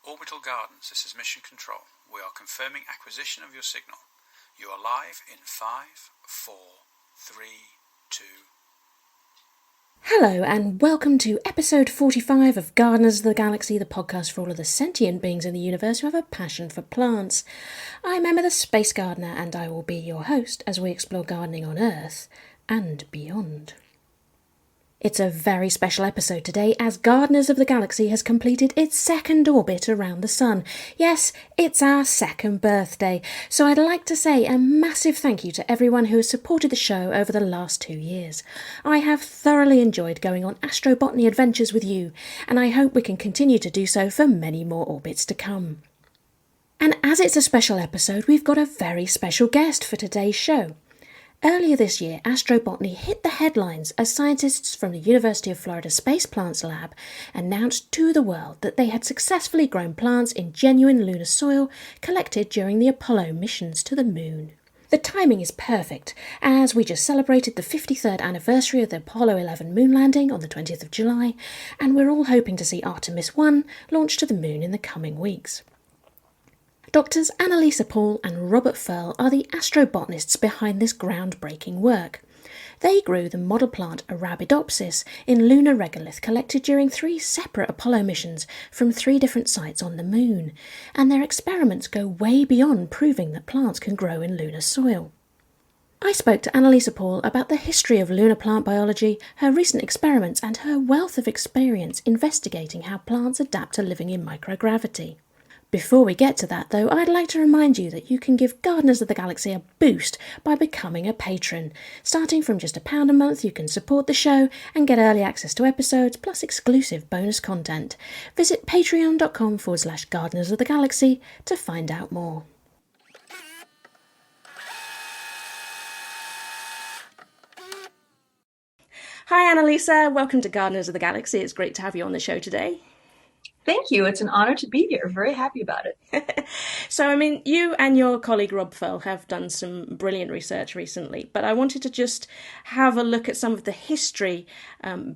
Orbital Gardens, this is Mission Control. We are confirming acquisition of your signal. You are live in 5, 4, 3, 2... Hello and welcome to episode 45 of Gardeners of the Galaxy, the podcast for all of the sentient beings in the universe who have a passion for plants. I'm Emma the Space Gardener and I will be your host as we explore gardening on Earth and beyond. It's a very special episode today as Gardeners of the Galaxy has completed its second orbit around the Sun. Yes, it's our second birthday, so I'd like to say a massive thank you to everyone who has supported the show over the last 2 years. I have thoroughly enjoyed going on astrobotany adventures with you, and I hope we can continue to do so for many more orbits to come. And as it's a special episode, we've got a very special guest for today's show. Earlier this year, astrobotany hit the headlines as scientists from the University of Florida Space Plants Lab announced to the world that they had successfully grown plants in genuine lunar soil collected during the Apollo missions to the Moon. The timing is perfect, as we just celebrated the 53rd anniversary of the Apollo 11 moon landing on the 20th of July, and we're all hoping to see Artemis 1 launched to the Moon in the coming weeks. Doctors Annalisa Paul and Robert Furl are the astrobotanists behind this groundbreaking work. They grew the model plant Arabidopsis in lunar regolith collected during 3 separate Apollo missions from 3 different sites on the Moon, and their experiments go way beyond proving that plants can grow in lunar soil. I spoke to Annalisa Paul about the history of lunar plant biology, her recent experiments, and her wealth of experience investigating how plants adapt to living in microgravity. Before we get to that though, I'd like to remind you that you can give Gardeners of the Galaxy a boost by becoming a patron. Starting from just £1 a month, you can support the show and get early access to episodes plus exclusive bonus content. Visit patreon.com/Gardeners of the Galaxy to find out more. Hi Annalisa, welcome to Gardeners of the Galaxy. It's great to have you on the show today. Thank you. It's an honor to be here. Very happy about it. So, you and your colleague Rob Furl have done some brilliant research recently, but I wanted to just have a look at some of the history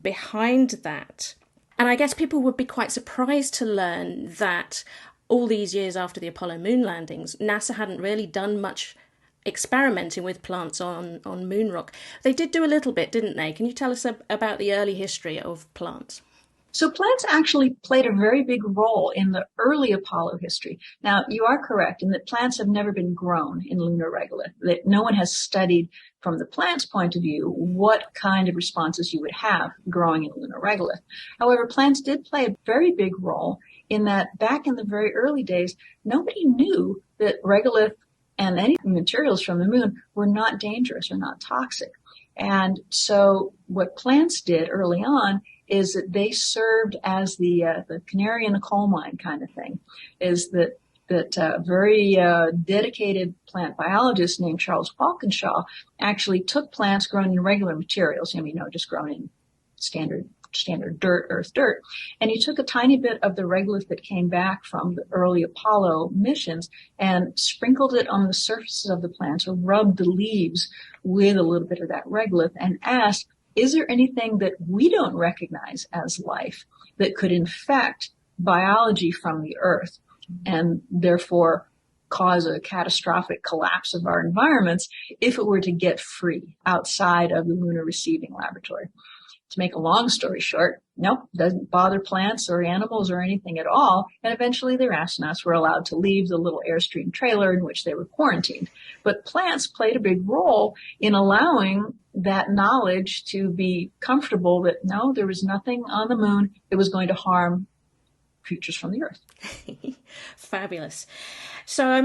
behind that. And I guess people would be quite surprised to learn that all these years after the Apollo moon landings, NASA hadn't really done much experimenting with plants on moon rock. They did do a little bit, didn't they? Can you tell us about the early history of plants? So plants actually played a very big role in the early Apollo history. Now, you are correct in that plants have never been grown in lunar regolith, that no one has studied from the plant's point of view what kind of responses you would have growing in lunar regolith. However, plants did play a very big role in that back in the very early days, nobody knew that regolith and any materials from the moon were not dangerous or not toxic. And so what plants did early on is that they served as the canary in the coal mine kind of thing, is that very dedicated plant biologist named Charles Walkinshaw actually took plants grown in regular materials, just grown in standard dirt, earth dirt. And he took a tiny bit of the regolith that came back from the early Apollo missions and sprinkled it on the surfaces of the plants or rubbed the leaves with a little bit of that regolith and asked, is there anything that we don't recognize as life that could infect biology from the Earth and therefore cause a catastrophic collapse of our environments if it were to get free outside of the lunar receiving laboratory? To make a long story short, nope, doesn't bother plants or animals or anything at all. And eventually their astronauts were allowed to leave the little Airstream trailer in which they were quarantined. But plants played a big role in allowing that knowledge to be comfortable that no, there was nothing on the moon that was going to harm creatures from the Earth. Fabulous. So,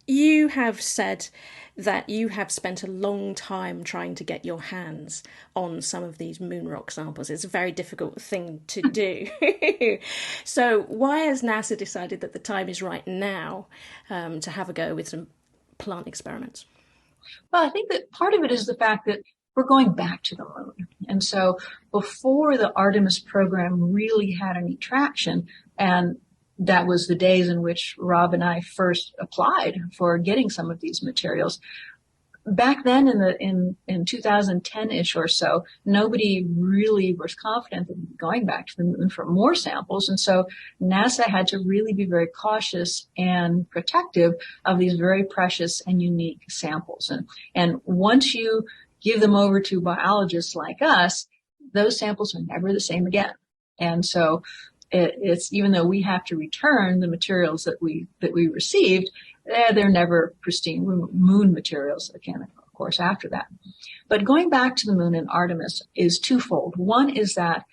you have said that you have spent a long time trying to get your hands on some of these moon rock samples. It's a very difficult thing to do. So why has NASA decided that the time is right now to have a go with some plant experiments? Well, I think that part of it is the fact that we're going back to the moon. And so before the Artemis program really had any traction, and that was the days in which Rob and I first applied for getting some of these materials, back then in 2010-ish or so, nobody really was confident in going back to the moon for more samples. And so NASA had to really be very cautious and protective of these very precious and unique samples. And once you give them over to biologists like us, those samples are never the same again. And so it's even though we have to return the materials that we received, they're never pristine moon materials again, of course, after that. But going back to the moon and Artemis is twofold. One is that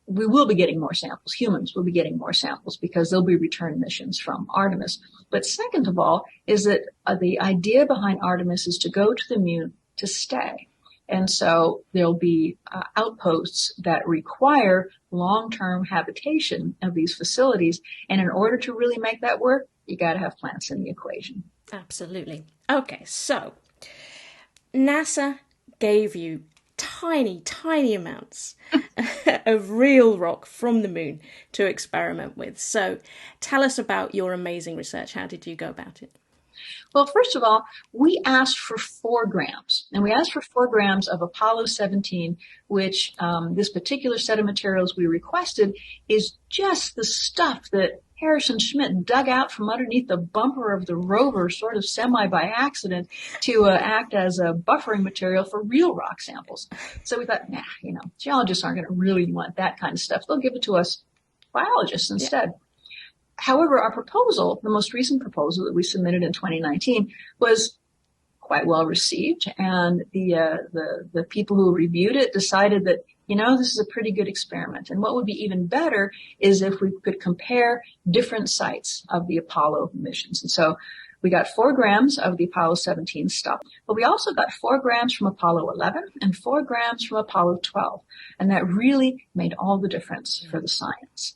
we will be getting more samples. Humans will be getting more samples because there'll be return missions from Artemis. But second of all is that the idea behind Artemis is to go to the moon to stay. And so there'll be outposts that require long-term habitation of these facilities. And in order to really make that work, you got to have plants in the equation. Absolutely. Okay, so NASA gave you tiny, tiny amounts of real rock from the moon to experiment with. So tell us about your amazing research. How did you go about it? Well, first of all, we asked for 4 grams, and we asked for 4 grams of Apollo 17, which this particular set of materials we requested is just the stuff that Harrison Schmitt dug out from underneath the bumper of the rover, sort of semi by accident, to act as a buffering material for real rock samples. So we thought, geologists aren't going to really want that kind of stuff. They'll give it to us biologists instead. Yeah. However, our proposal, the most recent proposal that we submitted in 2019, was quite well received, and the people who reviewed it decided that, this is a pretty good experiment. And what would be even better is if we could compare different sites of the Apollo missions. And so we got 4 grams of the Apollo 17 stuff, but we also got 4 grams from Apollo 11 and 4 grams from Apollo 12. And that really made all the difference for the science.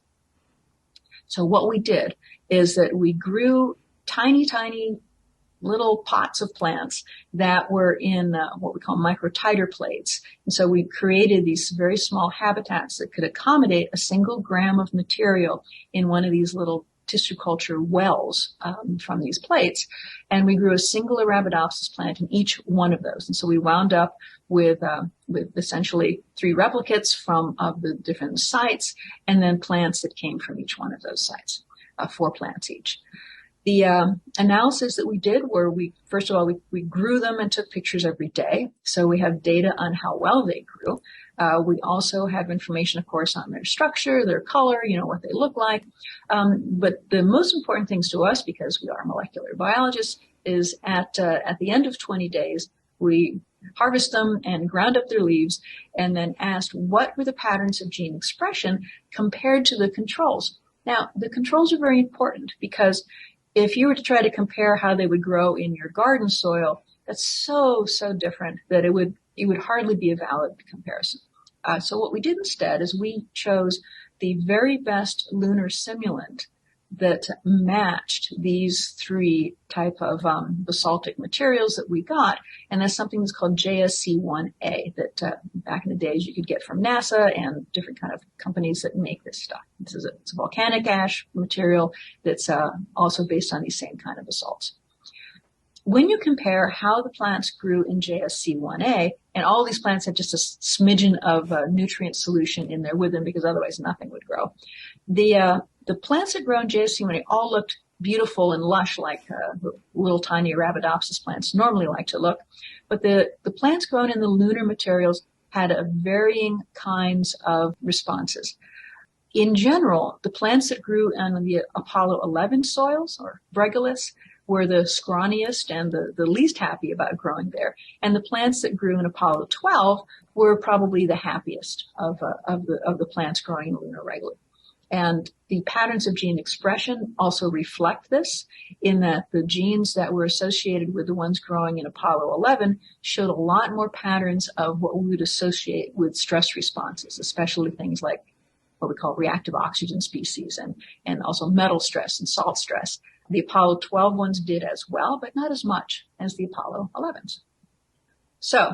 So what we did is that we grew tiny, tiny little pots of plants that were in what we call microtiter plates. And so we created these very small habitats that could accommodate a single gram of material in one of these little tissue culture wells from these plates. And we grew a single Arabidopsis plant in each one of those. And so we wound up with essentially 3 replicates of the different sites, and then plants that came from each one of those sites, 4 plants each. The analysis that we did were first of all, we grew them and took pictures every day. So we have data on how well they grew. We also have information, of course, on their structure, their color, what they look like. But the most important things to us, because we are molecular biologists, is at the end of 20 days, we harvest them and ground up their leaves and then asked what were the patterns of gene expression compared to the controls. Now, the controls are very important because if you were to try to compare how they would grow in your garden soil, that's so different that it would hardly be a valid comparison. So what we did instead is we chose the very best lunar simulant that matched these 3 type of basaltic materials that we got, and that's something that's called JSC1A that back in the days you could get from NASA and different kind of companies that make this stuff. It's a volcanic ash material that's also based on these same kind of basalts. When you compare how the plants grew in JSC1A, and all these plants had just a smidgen of nutrient solution in there with them because otherwise nothing would grow. The plants that grow in JSC1A all looked beautiful and lush like little tiny Arabidopsis plants normally like to look. But the plants grown in the lunar materials had varying kinds of responses. In general, the plants that grew on the Apollo 11 soils, or Bregalis, were the scrawniest and the least happy about growing there. And the plants that grew in Apollo 12 were probably the happiest of the plants growing in lunar regolith. And the patterns of gene expression also reflect this, in that the genes that were associated with the ones growing in Apollo 11 showed a lot more patterns of what we would associate with stress responses, especially things like what we call reactive oxygen species and also metal stress and salt stress. The Apollo 12 ones did as well, but not as much as the Apollo 11s. So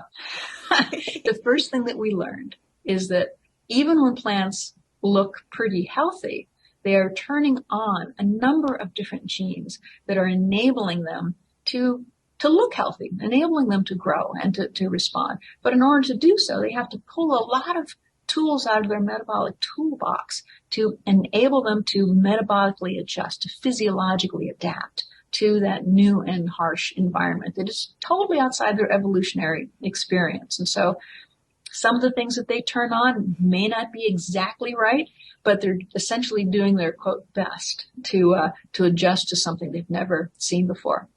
the first thing that we learned is that even when plants look pretty healthy, they are turning on a number of different genes that are enabling them to to look healthy, enabling them to grow and to respond. But in order to do so, they have to pull a lot of tools out of their metabolic toolbox to enable them to metabolically adjust, to physiologically adapt to that new and harsh environment that is totally outside their evolutionary experience. And so some of the things that they turn on may not be exactly right, but they're essentially doing their quote best to adjust to something they've never seen before.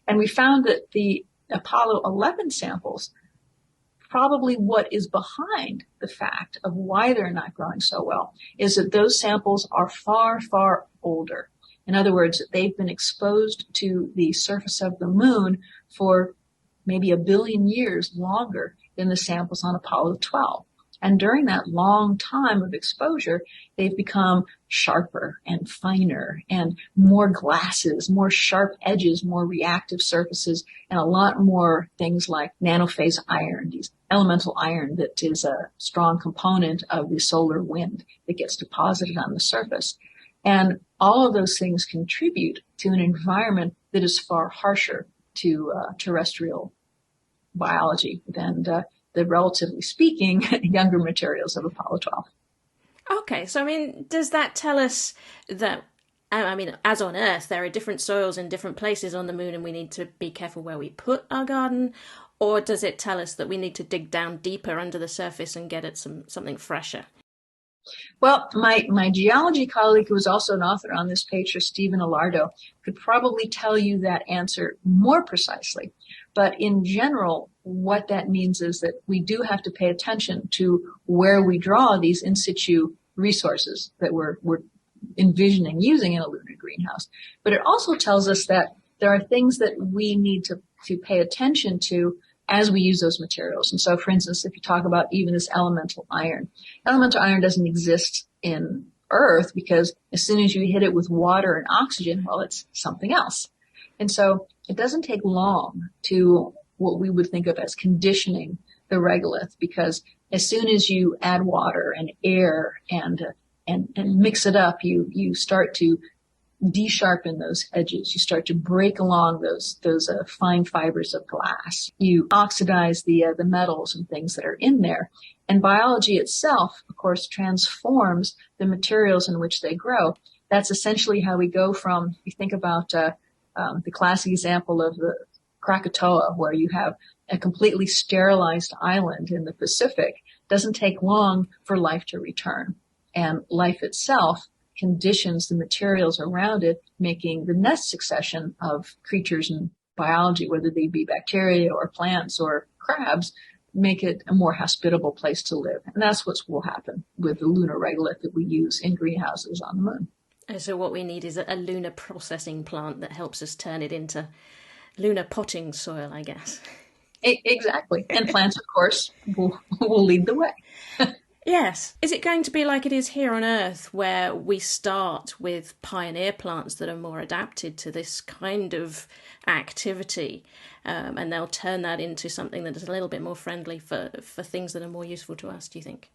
And we found that the Apollo 11 samples, probably what is behind the fact of why they're not growing so well, is that those samples are far, far older. In other words, they've been exposed to the surface of the moon for maybe 1 billion years longer than the samples on Apollo 12. And during that long time of exposure, they've become sharper and finer and more glasses, more sharp edges, more reactive surfaces, and a lot more things like nanophase iron, these elemental iron that is a strong component of the solar wind that gets deposited on the surface. And all of those things contribute to an environment that is far harsher to terrestrial biology than the, relatively speaking, younger materials of Apollo 12. Okay, so does that tell us that, as on Earth, there are different soils in different places on the moon and we need to be careful where we put our garden? Or does it tell us that we need to dig down deeper under the surface and get at something fresher? Well, my geology colleague, who was also an author on this paper, Stephen Alardo, could probably tell you that answer more precisely. But in general, what that means is that we do have to pay attention to where we draw these in situ resources that we're envisioning using in a lunar greenhouse. But it also tells us that there are things that we need to pay attention to as we use those materials. And so, for instance, if you talk about even this elemental iron doesn't exist in Earth because as soon as you hit it with water and oxygen, well, it's something else. And so it doesn't take long to what we would think of as conditioning the regolith, because as soon as you add water and air and mix it up, you start to de-sharpen those edges. You start to break along those fine fibers of glass. You oxidize the metals and things that are in there. And biology itself, of course, transforms the materials in which they grow. That's essentially how we go from, you think about the classic example of the Krakatoa, where you have a completely sterilized island in the Pacific. It doesn't take long for life to return. And life itself conditions the materials around it, making the next succession of creatures in biology, whether they be bacteria or plants or crabs, make it a more hospitable place to live. And that's what will happen with the lunar regolith that we use in greenhouses on the moon. So what we need is a lunar processing plant that helps us turn it into lunar potting soil, I guess. Exactly. And plants, of course, will lead the way. Yes. Is it going to be like it is here on Earth, where we start with pioneer plants that are more adapted to this kind of activity, and they'll turn that into something that is a little bit more friendly for things that are more useful to us, do you think?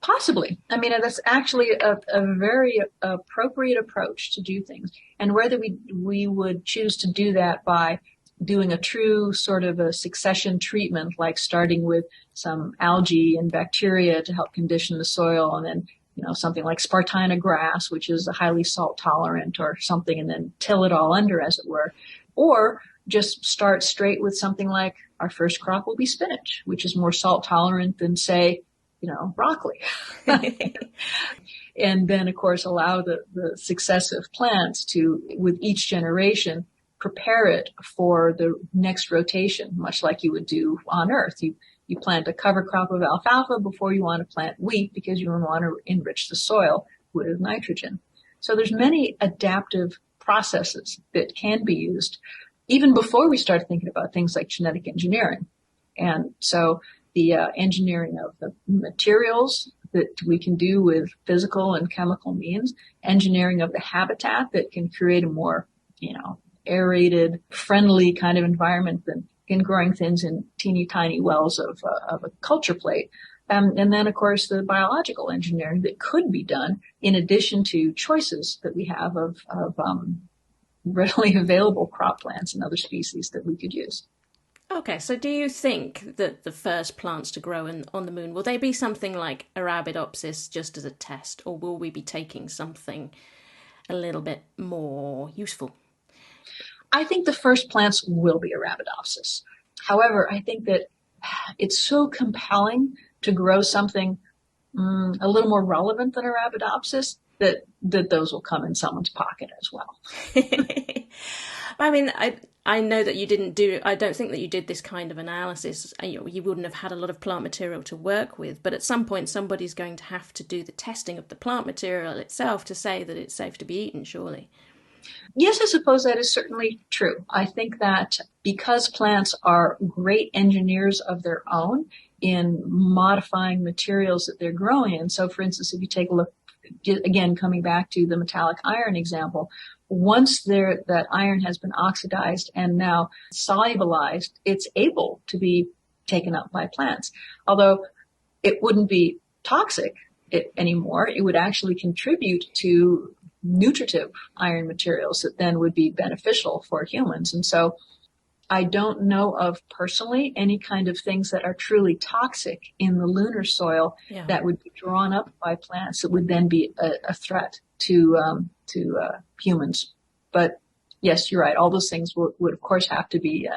Possibly. I mean, that's actually a very appropriate approach to do things. And whether we would choose to do that by doing a true sort of a succession treatment, like starting with some algae and bacteria to help condition the soil, and then, something like Spartina grass, which is highly salt tolerant or something, and then till it all under, as it were. Or just start straight with something like our first crop will be spinach, which is more salt tolerant than, say, broccoli. And then, of course, allow the successive plants to, with each generation, prepare it for the next rotation, much like you would do on Earth. You plant a cover crop of alfalfa before you want to plant wheat, because you want to enrich the soil with nitrogen. So there's many adaptive processes that can be used even before we start thinking about things like genetic engineering. And so the engineering of the materials that we can do with physical and chemical means, engineering of the habitat that can create a more, aerated, friendly kind of environment than growing things in teeny tiny wells of a culture plate. And then, of course, the biological engineering that could be done in addition to choices that we have of readily available crop plants and other species that we could use. Okay, so do you think that the first plants to grow on the moon, will they be something like Arabidopsis just as a test, or will we be taking something a little bit more useful? I think the first plants will be Arabidopsis. However, I think that it's so compelling to grow something a little more relevant than Arabidopsis that those will come in someone's pocket as well. I mean, I know that you didn't I don't think that you did this kind of analysis. You wouldn't have had a lot of plant material to work with, but at some point somebody's going to have to do the testing of the plant material itself to say that it's safe to be eaten, surely. Yes, I suppose that is certainly true. I think that because plants are great engineers of their own in modifying materials that they're growing in. So, for instance, if you take a look, again, coming back to the metallic iron example, once that iron has been oxidized and now solubilized, it's able to be taken up by plants. Although it wouldn't be toxic anymore, it would actually contribute to nutritive iron materials that then would be beneficial for humans. And so I don't know of personally any kind of things that are truly toxic in the lunar soil that would be drawn up by plants that would then be a threat to humans. But yes, you're right. All those things would of course have to be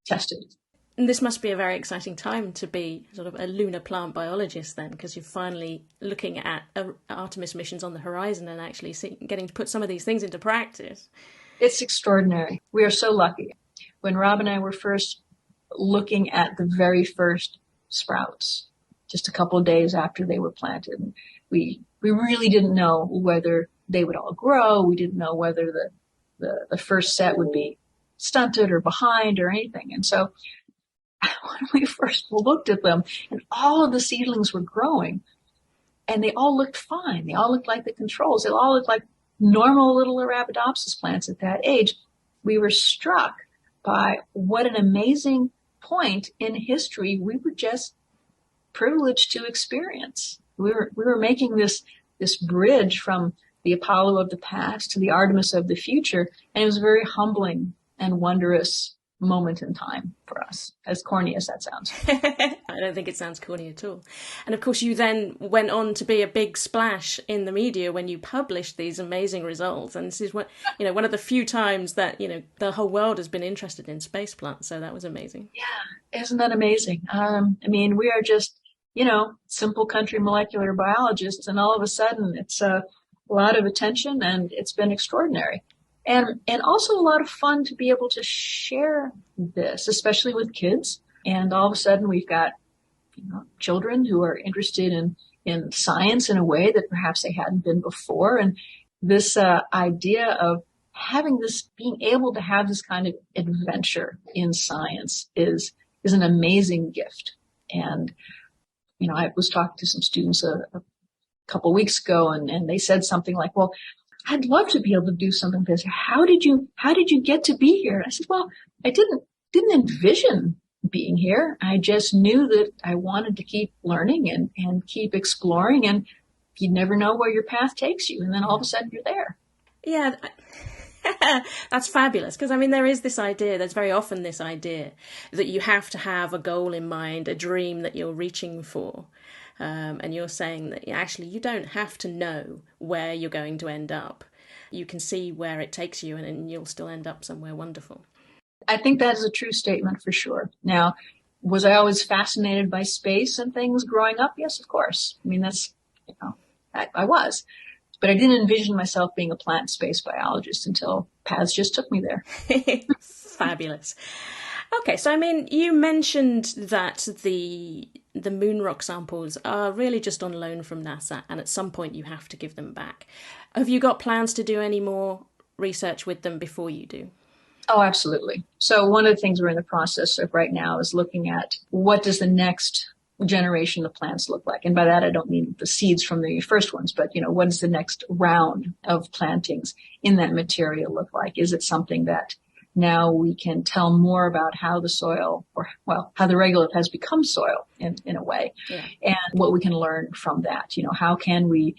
tested. And this must be a very exciting time to be sort of a lunar plant biologist then, because you're finally looking at Artemis missions on the horizon and actually getting to put some of these things into practice. It's extraordinary. We are so lucky. When Rob and I were first looking at the very first sprouts, just a couple of days after they were planted, we really didn't know whether they would all grow. We didn't know whether the first set would be stunted or behind or anything. And so when we first looked at them and all of the seedlings were growing and they all looked fine. They all looked like the controls. They all looked like normal little Arabidopsis plants at that age. We were struck by what an amazing point in history we were just privileged to experience. We were making this bridge from the Apollo of the past to the Artemis of the future, and it was a very humbling and wondrous moment in time for us, as corny as that sounds. I don't think it sounds corny at all. And of course you then went on to be a big splash in the media when you published these amazing results, and this is one of the few times that the whole world has been interested in space plants, so that was amazing. Yeah, isn't that amazing? We are just simple country molecular biologists, and all of a sudden it's a lot of attention, and it's been extraordinary. And also a lot of fun to be able to share this, especially with kids. And all of a sudden we've got, children who are interested in science in a way that perhaps they hadn't been before. And this idea of being able to have this kind of adventure in science is an amazing gift. And, I was talking to some students a couple of weeks ago, and they said something like, well, I'd love to be able to do something like this. How did you get to be here? I said, well, I didn't envision being here. I just knew that I wanted to keep learning and keep exploring, and you never know where your path takes you. And then all of a sudden you're there. Yeah. That's fabulous, because there is there's very often this idea that you have to have a goal in mind, a dream that you're reaching for. And you're saying that actually you don't have to know where you're going to end up. You can see where it takes you, and you'll still end up somewhere wonderful. I think that is a true statement for sure. Now, was I always fascinated by space and things growing up? Yes, of course. That's, I was. But I didn't envision myself being a plant space biologist until paths just took me there. Fabulous. Okay, so you mentioned that the moon rock samples are really just on loan from NASA, and at some point you have to give them back. Have you got plans to do any more research with them before you do? Oh, absolutely. So one of the things we're in the process of right now is looking at what does the next generation of plants look like. And by that, I don't mean the seeds from the first ones, but, what does the next round of plantings in that material look like? Is it something that now we can tell more about how the soil, how the regolith has become soil in a way, and what we can learn from that? How can we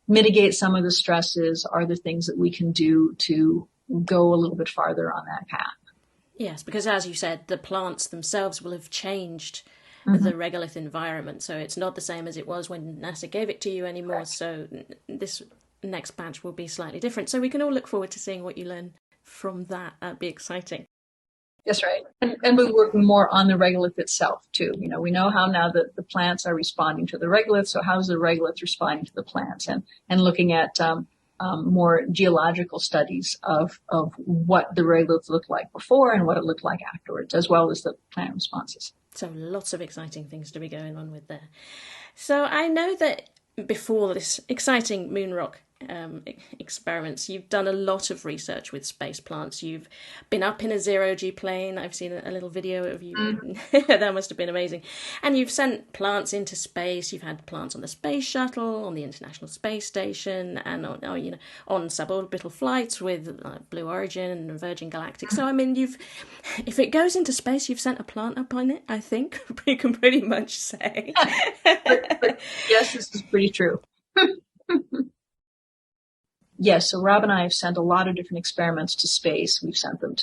mitigate some of the stresses? Are there things that we can do to go a little bit farther on that path. Yes, because as you said, the plants themselves will have changed the regolith environment, so it's not the same as it was when NASA gave it to you anymore. Correct. So this next batch will be slightly different. So we can all look forward to seeing what you learn from that. That'd be exciting. That's right. And we're working more on the regolith itself, too. We know how now that the plants are responding to the regolith, so how's the regolith responding to the plants? And looking at more geological studies of what the regolith looked like before and what it looked like afterwards, as well as the plant responses. So lots of exciting things to be going on with there. So I know that before this exciting moon rock experiments, you've done a lot of research with space plants. You've been up in a zero-G plane. I've seen a little video of you. That must have been amazing. And you've sent plants into space. You've had plants on the space shuttle, on the International Space Station, and on suborbital flights with Blue Origin and Virgin Galactic. So I mean, if it goes into space, you've sent a plant up on it, I think. You can pretty much say. but yes, this is pretty true. Yes, so Rob and I have sent a lot of different experiments to space. We've sent them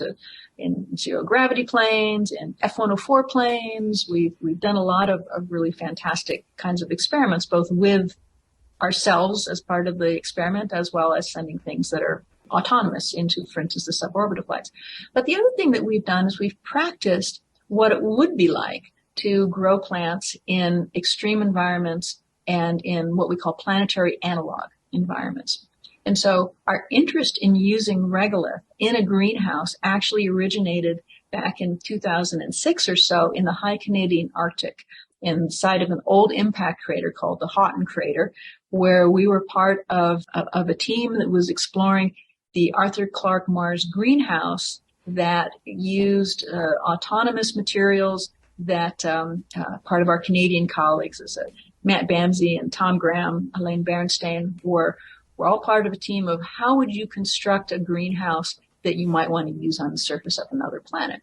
in zero gravity planes, in F-104 planes. We've done a lot of really fantastic kinds of experiments, both with ourselves as part of the experiment, as well as sending things that are autonomous into, for instance, the suborbital flights. But the other thing that we've done is we've practiced what it would be like to grow plants in extreme environments and in what we call planetary analog environments. And so our interest in using regolith in a greenhouse actually originated back in 2006 or so in the high Canadian Arctic, inside of an old impact crater called the Houghton crater, where we were part of a team that was exploring the Arthur Clarke Mars greenhouse that used autonomous materials that part of our Canadian colleagues, Matt Bamsey and Tom Graham, Elaine Berenstain, were all part of a team of how would you construct a greenhouse that you might want to use on the surface of another planet.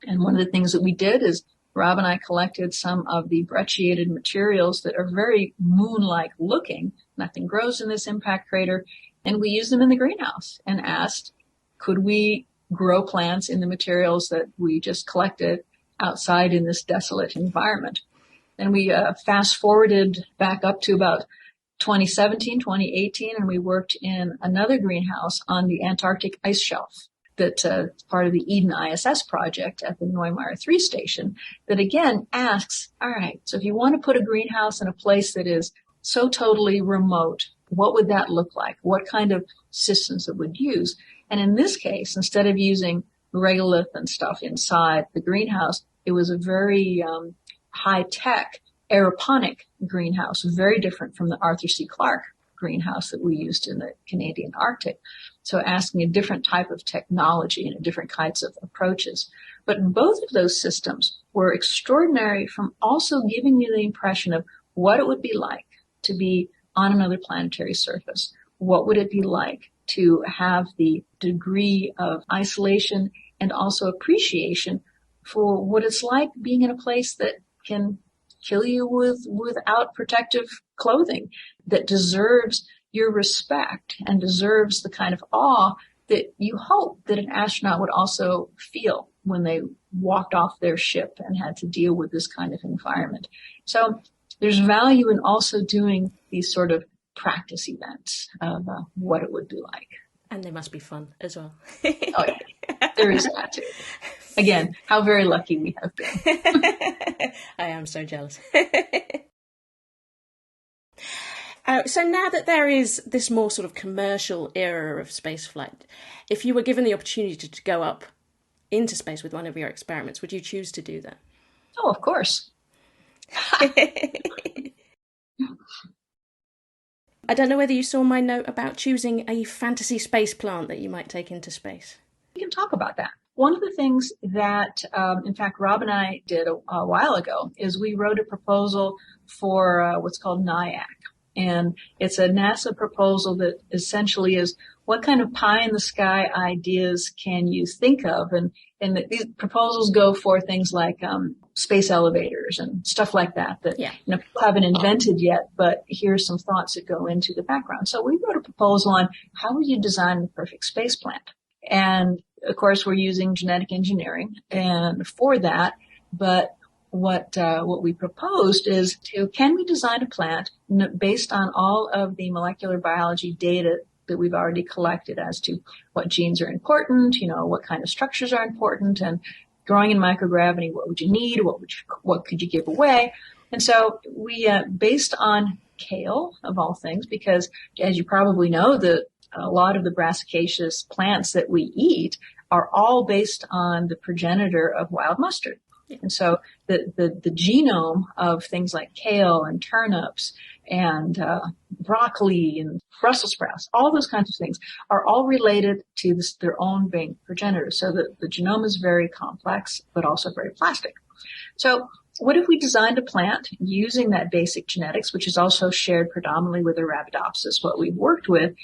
And one of the things that we did is Rob and I collected some of the brecciated materials that are very moon-like looking. Nothing grows in this impact crater. And we used them in the greenhouse and asked, could we grow plants in the materials that we just collected outside in this desolate environment? And we fast forwarded back up to about 2017, 2018, and we worked in another greenhouse on the Antarctic ice shelf that's part of the Eden ISS project at the Neumar 3 station that again asks, all right, so if you want to put a greenhouse in a place that is so totally remote, what would that look like? What kind of systems it would use? And in this case, instead of using regolith and stuff inside the greenhouse, it was a very high-tech aeroponic greenhouse, very different from the Arthur C. Clarke greenhouse that we used in the Canadian Arctic. So asking a different type of technology and different kinds of approaches. But both of those systems were extraordinary from also giving you the impression of what it would be like to be on another planetary surface. What would it be like to have the degree of isolation and also appreciation for what it's like being in a place that can kill you without protective clothing, that deserves your respect and deserves the kind of awe that you hope that an astronaut would also feel when they walked off their ship and had to deal with this kind of environment. So there's value in also doing these sort of practice events of what it would be like. And they must be fun as well. Oh, yeah. There is that too. Again, how very lucky we have been. I am so jealous. So now that there is this more sort of commercial era of spaceflight, if you were given the opportunity to go up into space with one of your experiments, would you choose to do that? Oh, of course. I don't know whether you saw my note about choosing a fantasy space plant that you might take into space. We can talk about that. One of the things that, in fact, Rob and I did a while ago is we wrote a proposal for what's called NIAC. And it's a NASA proposal that essentially is what kind of pie-in-the-sky ideas can you think of? And these proposals go for things like space elevators and stuff like that people haven't invented yet, but here's some thoughts that go into the background. So we wrote a proposal on how would you design the perfect space plant. And of course, we're using genetic engineering and for that, but what we proposed is can we design a plant based on all of the molecular biology data that we've already collected as to what genes are important, what kind of structures are important, and growing in microgravity, what would you need, what could you give away? And so we, based on kale of all things, because as you probably know, a lot of the brassicaceous plants that we eat are all based on the progenitor of wild mustard. And so the genome of things like kale and turnips and broccoli and Brussels sprouts, all those kinds of things are all related to their own being progenitors. So the genome is very complex, but also very plastic. So what if we designed a plant using that basic genetics, which is also shared predominantly with Arabidopsis, what we've worked with,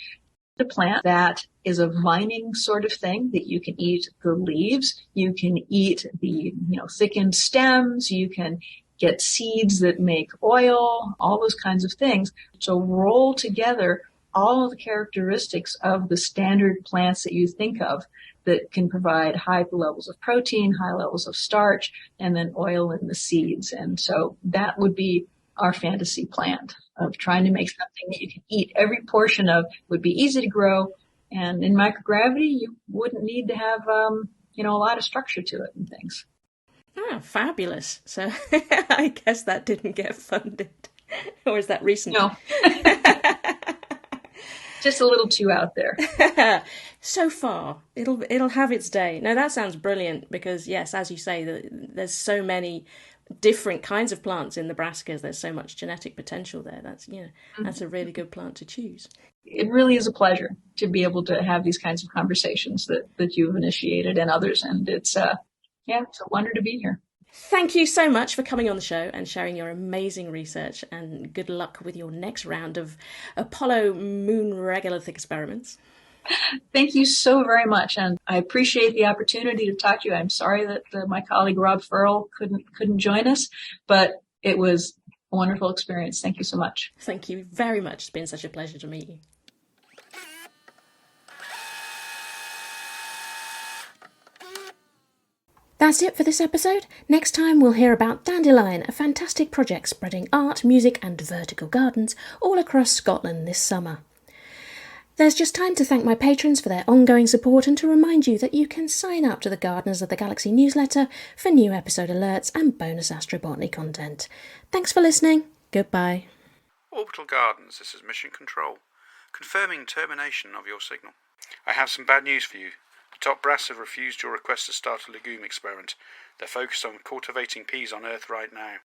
a plant that is a vining sort of thing that you can eat the leaves, you can eat the thickened stems, you can get seeds that make oil, all those kinds of things. So roll together all of the characteristics of the standard plants that you think of that can provide high levels of protein, high levels of starch, and then oil in the seeds. And so that would be our fantasy plant of trying to make something that you can eat. Every portion of would be easy to grow, and in microgravity you wouldn't need to have a lot of structure to it and things. Ah, fabulous. So I guess that didn't get funded. Or is that recent? No. Just a little too out there. So far, it'll have its day. No, that sounds brilliant because, yes, as you say, there's so many different kinds of plants in the brassicas. There's so much genetic potential there. That's a really good plant to choose. It really is a pleasure to be able to have these kinds of conversations that you've initiated and others. And it's a wonder to be here. Thank you so much for coming on the show and sharing your amazing research, and good luck with your next round of Apollo moon regolith experiments. Thank you so very much, and I appreciate the opportunity to talk to you. I'm sorry that my colleague Rob Furl couldn't join us, but it was a wonderful experience. Thank you so much. Thank you very much. It's been such a pleasure to meet you. That's it for this episode. Next time we'll hear about Dandelion, a fantastic project spreading art, music and vertical gardens all across Scotland this summer. There's just time to thank my patrons for their ongoing support and to remind you that you can sign up to the Gardeners of the Galaxy newsletter for new episode alerts and bonus astrobotany content. Thanks for listening. Goodbye. Orbital Gardens, this is Mission Control, confirming termination of your signal. I have some bad news for you. The top brass have refused your request to start a legume experiment. They're focused on cultivating peas on Earth right now.